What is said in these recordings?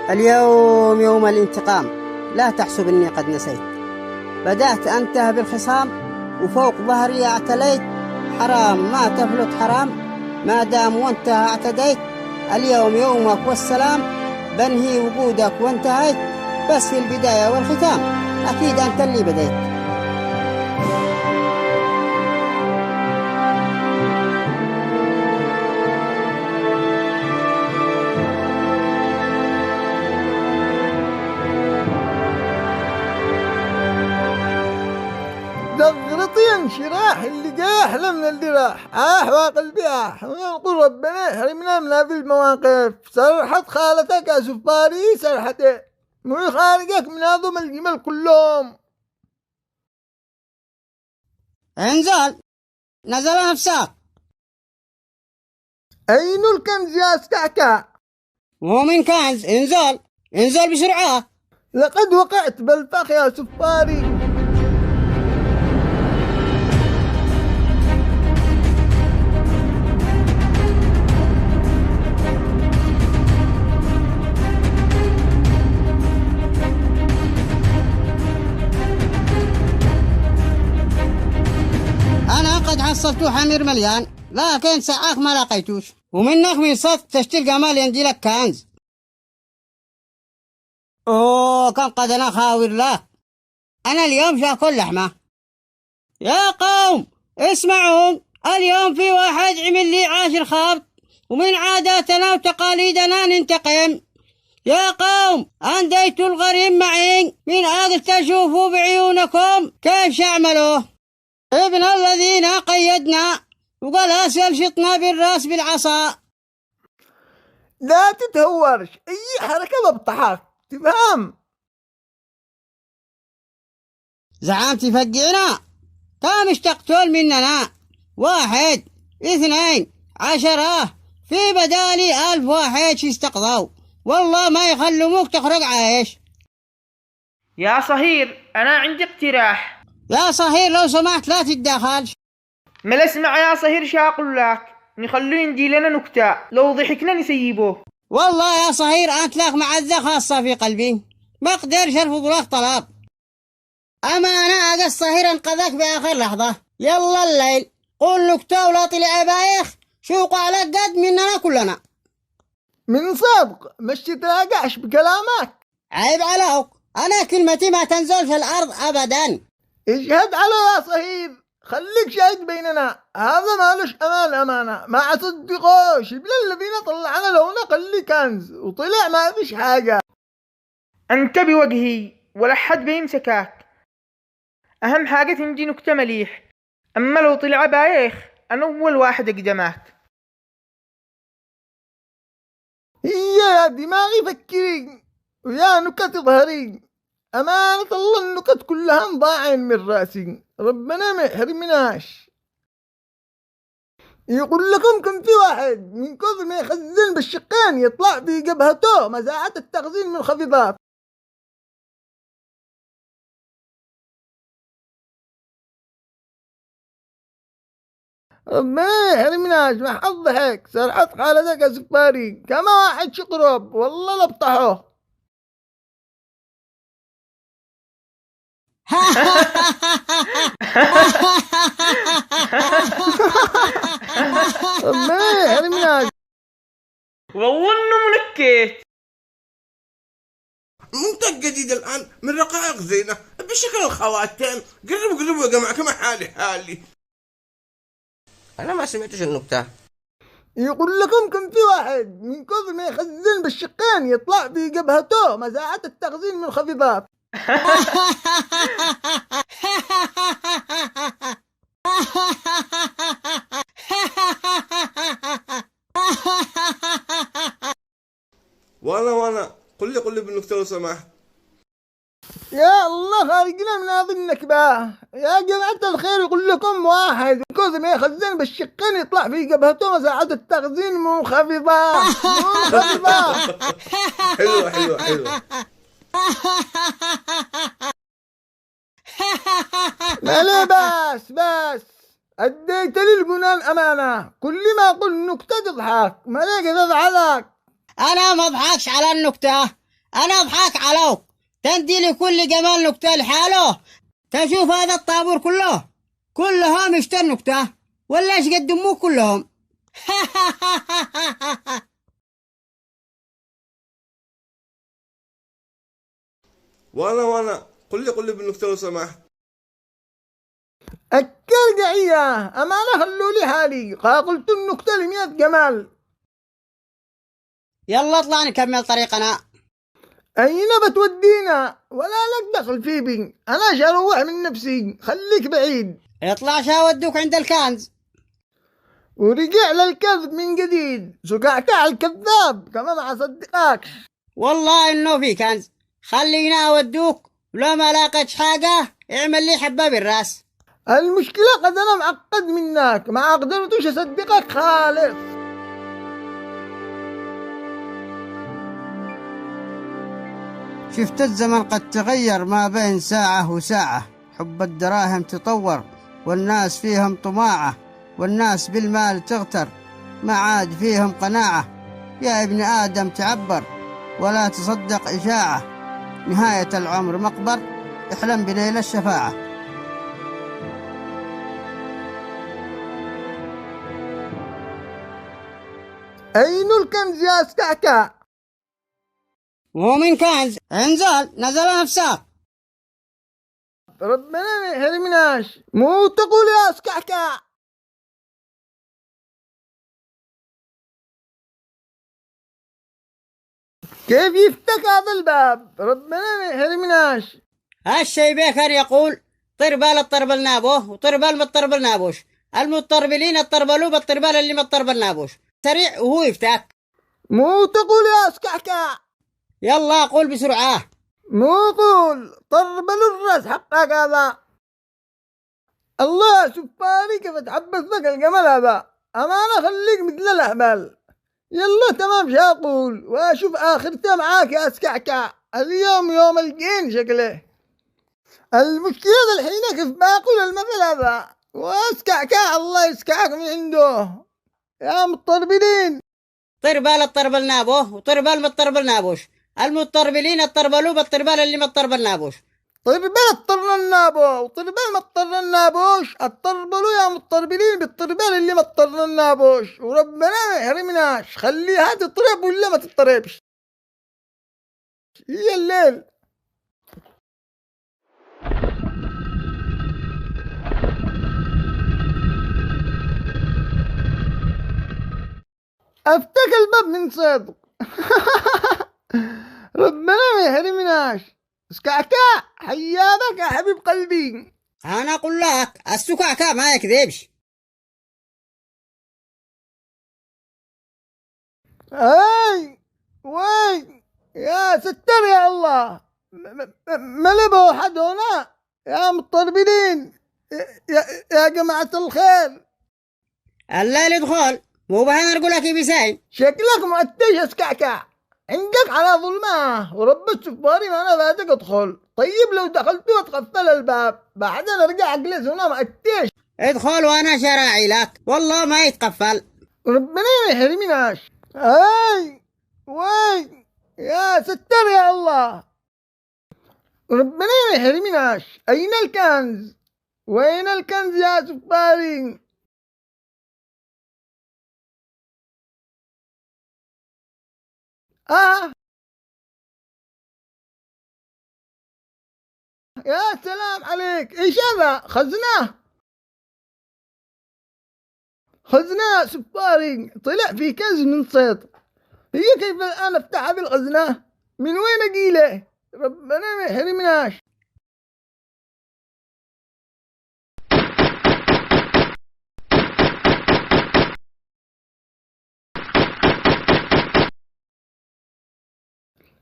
اليوم يوم الانتقام، لا تحسب إني قد نسيت. بدأت أنتهى بالخصام وفوق ظهري اعتليت. حرام ما تفلت حرام ما دام وانتهى اعتديت. اليوم يومك والسلام، بنهي وجودك وانتهيت. بس في البداية والختام أكيد أنت اللي بديت. زغرطي انشراح اللي جاي أحلى من اللي راح. وقلبي ونقول ربنا يحرمنا من هذه المواقف. سرحت خالتك يا سفاري سرحتي، مو خارجك من هذم الجمل كلهم. انزل، نزل نفسك. أين الكنز يا استعكا؟ مو من كنز، انزل انزل بسرعة. لقد وقعت بالفخ يا سفاري. أنا قد حصلت حمير مليان، لكن ساعاك ما لقيتوش، ومنك من صدق تشتري قمال يندي لك كنز. كان قد أنا خاور له. أنا اليوم شاكل لحمة. يا قوم اسمعوا، اليوم في واحد عمل لي عاشر خبط، ومن عاداتنا وتقاليدنا ننتقم. يا قوم أنديت الغريم معي، من أجل تشوفوا بعيونكم كيف شعملوه. ابن الذين قيدنا وقال أسأل شطنا بالراس بالعصا. لا تتهورش، أي حركة ببطحك تفهم. زعمت يفقعنا، كم اشتقتول مننا؟ 1 2 10، في بدالي 1000 واحد يستقضوا، والله ما يخلموك تخرج عايش. يا صهير أنا عندي اقتراح. يا صهير لو سمحت لا تتدخل. ما اسمع يا صهير شاقول لك، نخلوه يندي لنا نكتة، لو ضحكنا نسيبه. والله يا صهير أنت لك معزة خاصة في قلبي، ما أقدرش أرفض لك طلب. أما أنا أجا الصهير انقذك بآخر لحظة. يلا الليل قول نكتة ولا طلع بايخ، شوق على قد مننا كلنا. من صدق مش تتراجعش بكلامك. عيب عليك، أنا كلمتي ما تنزل في الأرض أبدا. اشهد على يا صهيب، خليك شاهد بيننا، هذا مالوش أمانة ما تصدقوش. بلا الذين طلعنا لو نقل كنز وطلع ما فيش حاجة. أنت بوجهي ولا حد بيمسكك، أهم حاجة تنجي نكتة مليح، أما لو طلع بايخ أنا أول واحد أقدمك. هي يا دماغي فكري ويا نكت ظهري، أمانة الله النكت كلها ضاعين من راسي، ربنا ما يحرمناش. يقول لكم كم في واحد من كثر ما يخزن بالشقين يطلع في جبهته مساحة التخزين من الخفيضات. ربنا يحرمناش. ما حظ ضحك سرعت خالتك يا سفاري كما واحد شقرب والله لبطحه. ربنا يحرمناش. والله إنه منكت. منتج جديد الآن من رقائق زينة بشكل الخواتم. قربوا يا جماعة كما حالي. أنا ما سمعتش النكتة. يقول لكم كم في واحد من كثر ما يخزن بالشقين يطلع في جبهته مساحة التخزين من الخفيضات. وانا قل لي بالنكتة لو سمحت. يا الله خارجنا من هذه النكبة يا جماعة الخير. يقول لكم واحد من كثر ما يخزن بالشقين يطلع في جبهته مساحة التخزين منخفضة. حلوة. مالي بس أديت لي الجنان أمانة، كل ما أقول نكتة تضحك مالي تزعلك. أنا ما أضحكش على النكتة، أنا أضحك علوك، تندي لكل جمال نكتة لحاله. تشوف هذا الطابور كلهم يشتر نكتة، ولا ايش قدموه كلهم؟ وانا قل لي بالنكتة لو سمحت. الكرقعية أمانة خلوا لي حالي، قلت النكتة ل100 جمال. يلا اطلع نكمل طريقنا. أين بتودينا؟ ولا لك دخل في بي، أنا شروح من نفسي، خليك بعيد. اطلع شاودوك عند الكنز. ورجع للكذب من جديد، سكعكع الكذاب كما ما صدقاك. والله إنه في كنز، خلينا أودوك، ولو ما لاقيتش حاجة اعمل لي حبة بالراس. المشكلة قد أنا معقد منك، ما قدرتوش أصدقك خالص. شفت الزمن قد تغير ما بين ساعة وساعة، حب الدراهم تطور والناس فيهم طماعة، والناس بالمال تغتر ما عاد فيهم قناعة. يا ابن آدم تعبر ولا تصدق إشاعة، نهاية العمر مقبر، احلم بليل الشفاعة. أين الكنز يا سكعكع؟ مو من كنز، نزل نفسك. ربنا ما يحرمناش، مو تقول يا سكعكع. كيف يفتك هذا الباب؟ ربنا ما يحرمناش. هالشي بيكر يقول طربال الطربل نابوه، وطربال مطربل نابوش، المطربلين الطربلوا بالطربال اللي مطربل نابوش، سريع وهو يفتك. مو تقول يا سكعكع. يلا قول بسرعة. مو قول طربل الراس حقك هذا. الله سبحانه كيف تحبس لك الجمل هذا، أمانة خليك مثل الأهبال. يلا تمام شاقول، واشوف آخرته معاك يا سكعكع. اليوم يوم الجين شكله. المشكلة الحين كيف باقول المثل هذا، واسكعكع الله يسكعك من عنده يا مطربلين. طربال الطربل نابوه، وطربال مطربل نابوش، المطربلين الطربلوا بالطربال اللي مطربل نابوش. طربال الطرن النابو وطربال مطرن النابوش، الطربلوا يا مطربلين بالطربال اللي مطرن النابوش، وربنا ما يحرمناش، خليها تطرب ولا ما تطربش. هي الليل. افتك الباب من صدق. ربنا ما يحرمناش. سكعكع حيابك يا حبيب قلبي. أنا أقول لك السكعكع ما يكذبش. اي وي يا ستر يا الله، ما لبوا حد هنا يا مطربين، يا جماعة الخير. الليل يدخل، مو بهنا نقول لك بساين. شكلك مؤتش سكعكع، عندك على ظلمة، ورب السفاري ما انا بعدك ادخل. طيب لو دخلت وتقفل الباب بعدين ارجع اجلس هنا مؤتش. ادخل وانا شراعي لك، والله ما يتقفل. ربنا ما يحرمناش. اي وي يا ستر يا الله، ربنا ما يحرمناش. اين الكنز؟ وين الكنز يا سفاري؟ يا سلام عليك، ايش هذا؟ خزنة يا سفاري، طلع في كنز من صيد. هي كيف الآن افتح هذه الخزنة؟ من وين اجيله؟ ربنا ما يحرمناش.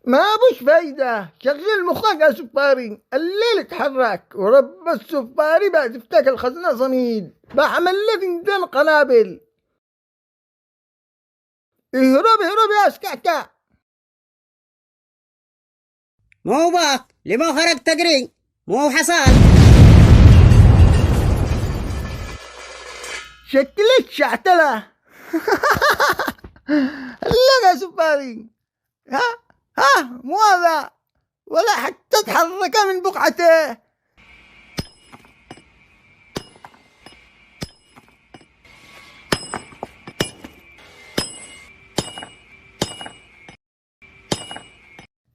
ما بوش فايدة، شغل مخك يا سفاري، الليل اتحرك، ورب السفاري بعد تفتك الخزنة صميد، بعمل له فنجان قنابل. اهرب يا سكعكع. مو باك لما خرج تقري، مو حصان. شكلك شعتلة. لا يا سفاري، ها مو هذا ولا حتى تحرك من بقعته.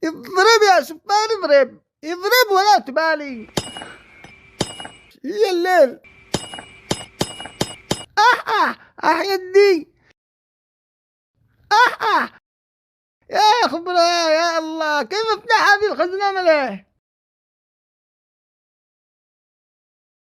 اضرب يا سبان اضرب اضرب ولا تبالي. هي الليل. يدي. يا خبره يا الله كيف افتح هذه الخزنة مليه.